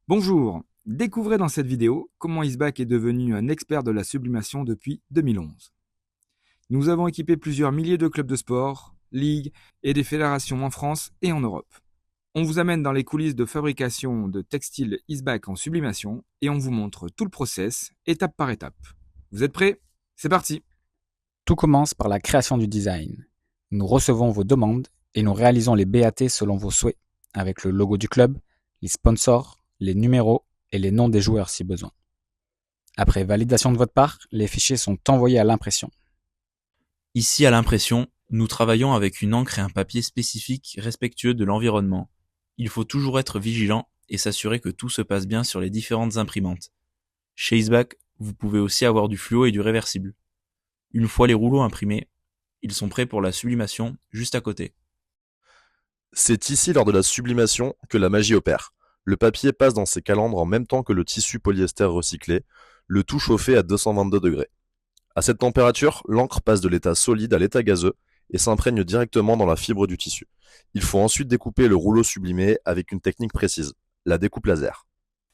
Bonjour, découvrez dans cette vidéo comment Isbac est devenu un expert de la sublimation depuis 2011. Nous avons équipé plusieurs milliers de clubs de sport, ligues et des fédérations en France et en Europe. On vous amène dans les coulisses de fabrication de textiles Isbac en sublimation et on vous montre tout le process, étape par étape. Vous êtes prêts? C'est parti! Tout commence par la création du design. Nous recevons vos demandes et nous réalisons les BAT selon vos souhaits, avec le logo du club, les sponsors, les numéros et les noms des joueurs si besoin. Après validation de votre part, les fichiers sont envoyés à l'impression. Ici à l'impression, nous travaillons avec une encre et un papier spécifiques respectueux de l'environnement. Il faut toujours être vigilant et s'assurer que tout se passe bien sur les différentes imprimantes. Chez Isbac, vous pouvez aussi avoir du fluo et du réversible. Une fois les rouleaux imprimés, ils sont prêts pour la sublimation juste à côté. C'est ici lors de la sublimation que la magie opère. Le papier passe dans ces calandres en même temps que le tissu polyester recyclé, le tout chauffé à 222 degrés. À cette température, l'encre passe de l'état solide à l'état gazeux et s'imprègne directement dans la fibre du tissu. Il faut ensuite découper le rouleau sublimé avec une technique précise, la découpe laser.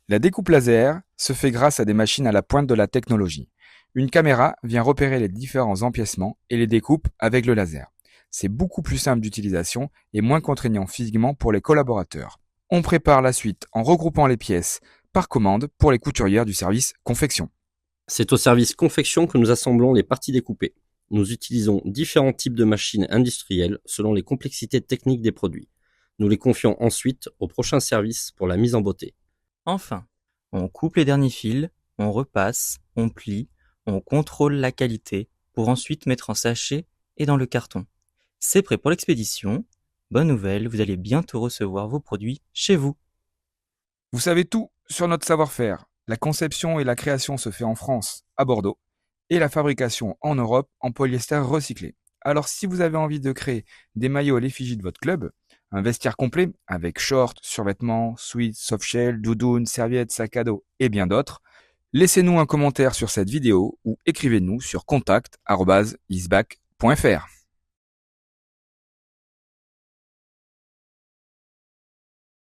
La découpe laser se fait grâce à des machines à la pointe de la technologie. Une caméra vient repérer les différents empiècements et les découpe avec le laser. C'est beaucoup plus simple d'utilisation et moins contraignant physiquement pour les collaborateurs. On prépare la suite en regroupant les pièces par commande pour les couturières du service confection. C'est au service confection que nous assemblons les parties découpées. Nous utilisons différents types de machines industrielles selon les complexités techniques des produits. Nous les confions ensuite au prochain service pour la mise en beauté. Enfin, on coupe les derniers fils, on repasse, on plie, on contrôle la qualité pour ensuite mettre en sachet et dans le carton. C'est prêt pour l'expédition. Bonne nouvelle, vous allez bientôt recevoir vos produits chez vous. Vous savez tout sur notre savoir-faire. La conception et la création se fait en France, à Bordeaux, et la fabrication en Europe en polyester recyclé. Alors si vous avez envie de créer des maillots à l'effigie de votre club, un vestiaire complet avec shorts, survêtements, sweats, softshell, doudounes, serviettes, sac à dos et bien d'autres, laissez-nous un commentaire sur cette vidéo ou écrivez-nous sur contact@isbac.fr.